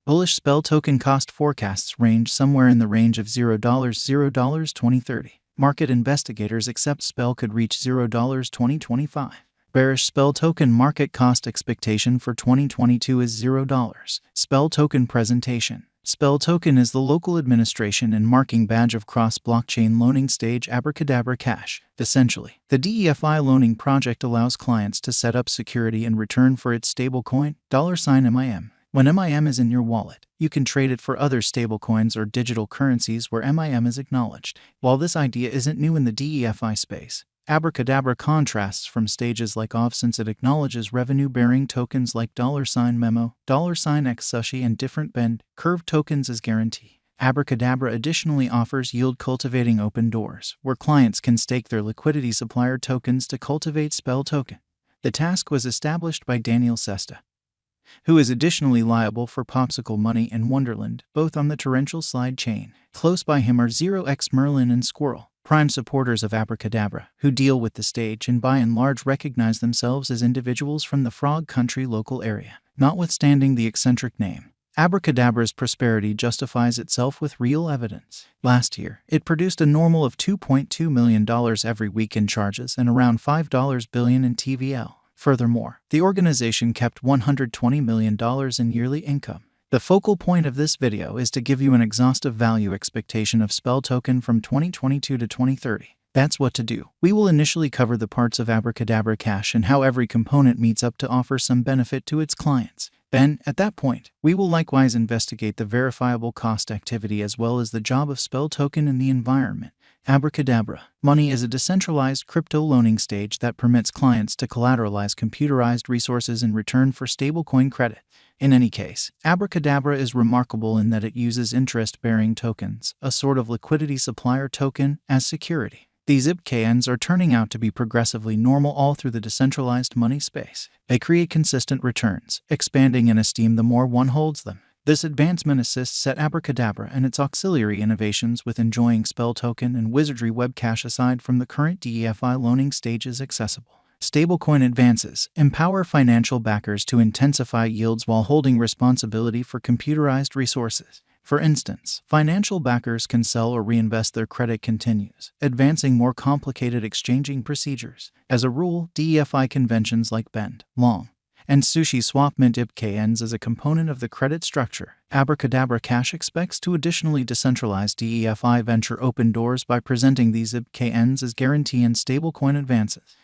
Bullish Spell token cost forecasts range somewhere in the range of $0 2030. Market investigators accept Spell could reach $0 2025. Bearish Spell token market cost expectation for 2022 is $0. Spell token presentation. Spell token is the local administration and marking badge of cross-blockchain loaning stage Abracadabra Cash. Essentially, the DeFi loaning project allows clients to set up security in return for its stablecoin, $MIM. When MIM is in your wallet, you can trade it for other stablecoins or digital currencies where MIM is acknowledged. While this idea isn't new in the DeFi space, Abracadabra contrasts from stages like OV since it acknowledges revenue-bearing tokens like $Memo, $XSushi, and different bend curve tokens as guarantee. Abracadabra additionally offers yield-cultivating open doors, where clients can stake their liquidity supplier tokens to cultivate Spell token. The task was established by Daniel Sesta, who is additionally liable for Popsicle Money and Wonderland, both on the torrential slide chain. Close by him are 0x Merlin and Squirrel, prime supporters of Abracadabra, who deal with the stage and by and large recognize themselves as individuals from the Frog Country local area. Notwithstanding the eccentric name, Abracadabra's prosperity justifies itself with real evidence. Last year, it produced a normal of $2.2 million every week in charges and around $5 billion in TVL. Furthermore, the organization kept $120 million in yearly income. The focal point of this video is to give you an exhaustive value expectation of Spell token from 2022 to 2030. That's what to do. We will initially cover the parts of Abracadabra Cash and how every component meets up to offer some benefit to its clients. Then, at that point, we will likewise investigate the verifiable cost activity as well as the job of Spell token in the environment. Abracadabra Money is a decentralized crypto loaning stage that permits clients to collateralize computerized resources in return for stablecoin credit. In any case, Abracadabra is remarkable in that it uses interest-bearing tokens, a sort of liquidity supplier token, as security. These IPKNs are turning out to be progressively normal all through the decentralized money space. They create consistent returns, expanding in esteem the more one holds them. This advancement assists at Abracadabra and its auxiliary innovations with enjoying Spell token and Wizardry Web Cash aside from the current DeFi loaning stages accessible. Stablecoin advances empower financial backers to intensify yields while holding responsibility for computerized resources. For instance, financial backers can sell or reinvest their credit continues, advancing more complicated exchanging procedures. As a rule, DeFi conventions like Bend, Long, and Sushi swap mint IPKNs as a component of the credit structure. Abracadabra Cash expects to additionally decentralize DeFi venture open doors by presenting these IPKNs as guarantee and stablecoin advances.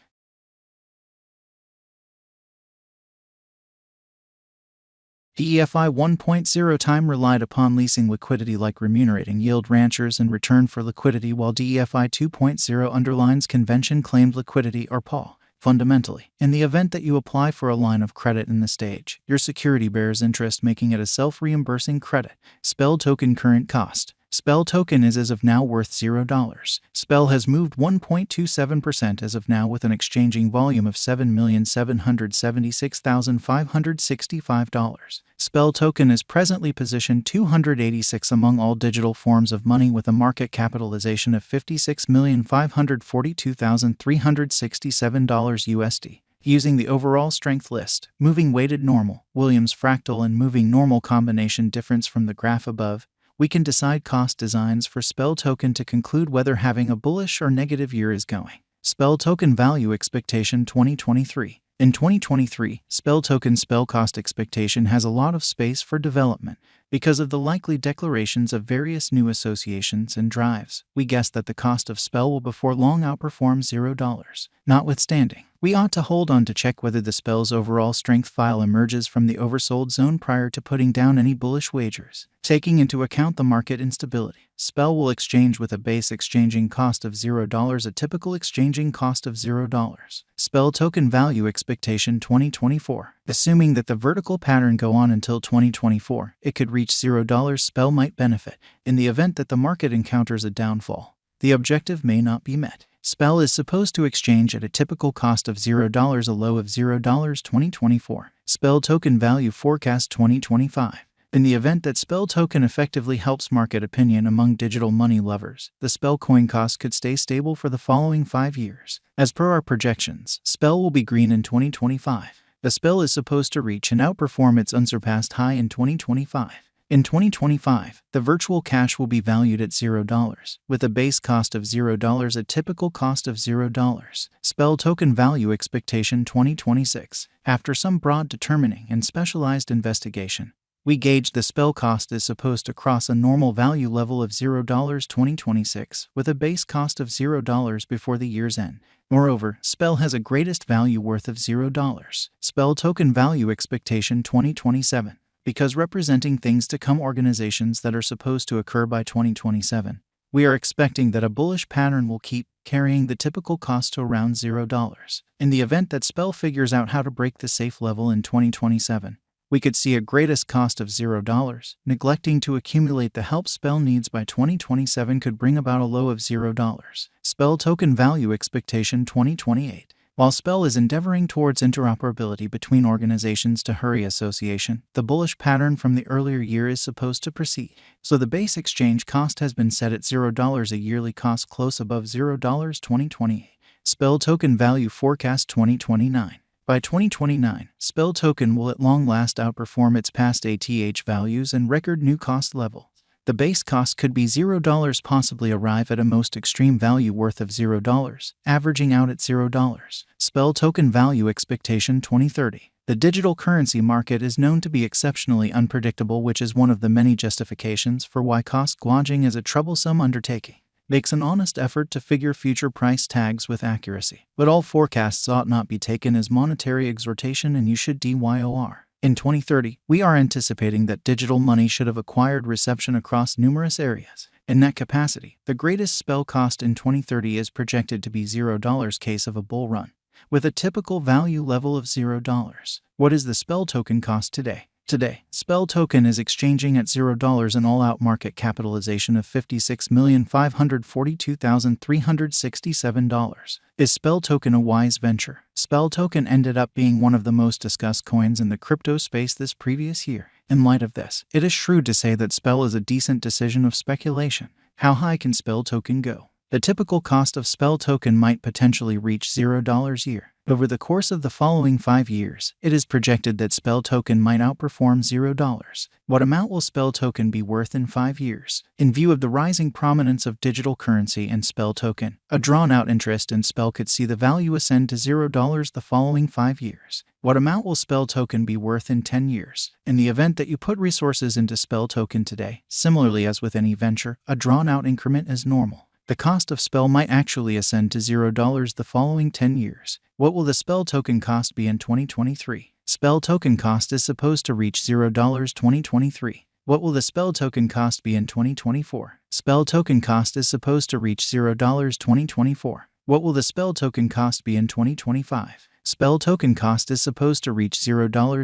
DeFi 1.0 time relied upon leasing liquidity like remunerating yield ranchers in return for liquidity, while DeFi 2.0 underlines convention-claimed liquidity or PAW. Fundamentally, in the event that you apply for a line of credit in the stage, your security bears interest, making it a self-reimbursing credit. Spell token current cost. Spell token is as of now worth $0. Spell has moved 1.27% as of now with an exchanging volume of $7,776,565. Spell token is presently positioned 286 among all digital forms of money with a market capitalization of $56,542,367 USD. Using the overall strength list, moving weighted normal, Williams fractal and moving normal combination difference from the graph above, we can decide cost designs for Spell token to conclude whether having a bullish or negative year is going. Spell token value expectation 2023. In 2023, Spell token spell cost expectation has a lot of space for development. Because of the likely declarations of various new associations and drives, we guess that the cost of Spell will before long outperform $0. Notwithstanding, we ought to hold on to check whether the Spell's overall strength file emerges from the oversold zone prior to putting down any bullish wagers. Taking into account the market instability, Spell will exchange with a base exchanging cost of $0, a typical exchanging cost of $0. Spell token value expectation 2024. Assuming that the vertical pattern go on until 2024, it could reach $0. Spell might benefit. In the event that the market encounters a downfall, the objective may not be met. Spell is supposed to exchange at a typical cost of $0, a low of $0 2024. Spell token value forecast 2025. In the event that Spell token effectively helps market opinion among digital money lovers, the Spell coin cost could stay stable for the following 5 years. As per our projections, Spell will be green in 2025. The Spell is supposed to reach and outperform its unsurpassed high in 2025. In 2025, the virtual cash will be valued at $0, with a base cost of $0, a typical cost of $0. Spell token value expectation 2026. After some broad determining and specialized investigation, we gauge the spell cost is supposed to cross a normal value level of $0 2026, with a base cost of $0 before the year's end. Moreover, spell has a greatest value worth of $0. Spell token value expectation 2027. Because representing things to come, organizations that are supposed to occur by 2027, we are expecting that a bullish pattern will keep carrying the typical cost to around $0. In the event that spell figures out how to break the safe level in 2027, we could see a greatest cost of $0. Neglecting to accumulate the help spell needs by 2027 could bring about a low of $0. Spell token value expectation 2028. While Spell is endeavoring towards interoperability between organizations to hurry association, the bullish pattern from the earlier year is supposed to proceed. So the base exchange cost has been set at $0, a yearly cost close above $0 2028. Spell token value forecast 2029. By 2029, Spell token will at long last outperform its past ATH values and record new cost level. The base cost could be $0, possibly arrive at a most extreme value worth of $0, averaging out at $0. Spell token value expectation 2030. The digital currency market is known to be exceptionally unpredictable, which is one of the many justifications for why cost gouging is a troublesome undertaking. Makes an honest effort to figure future price tags with accuracy. But all forecasts ought not be taken as monetary exhortation, and you should DYOR. In 2030, we are anticipating that digital money should have acquired reception across numerous areas. In that capacity, the greatest spell cost in 2030 is projected to be $0 case of a bull run, with a typical value level of $0. What is the spell token cost today? Today, Spell token is exchanging at $0, an all-out market capitalization of $56,542,367. Is Spell token a wise venture? Spell token ended up being one of the most discussed coins in the crypto space this previous year. In light of this, it is shrewd to say that Spell is a decent decision of speculation. How high can Spell token go? The typical cost of Spell token might potentially reach $0 a year. Over the course of the following 5 years, it is projected that Spell token might outperform $0. What amount will Spell token be worth in 5 years? In view of the rising prominence of digital currency and Spell token, a drawn-out interest in Spell could see the value ascend to $0 the following 5 years. What amount will Spell token be worth in 10 years? In the event that you put resources into Spell token today, similarly as with any venture, a drawn-out increment is normal. The cost of Spell might actually ascend to $0 the following 10 years. What will the Spell token cost be in 2023? Spell token cost is supposed to reach $0 2023. What will the Spell token cost be in 2024? Spell token cost is supposed to reach $0 2024. What will the Spell token cost be in 2025? Spell token cost is supposed to reach $0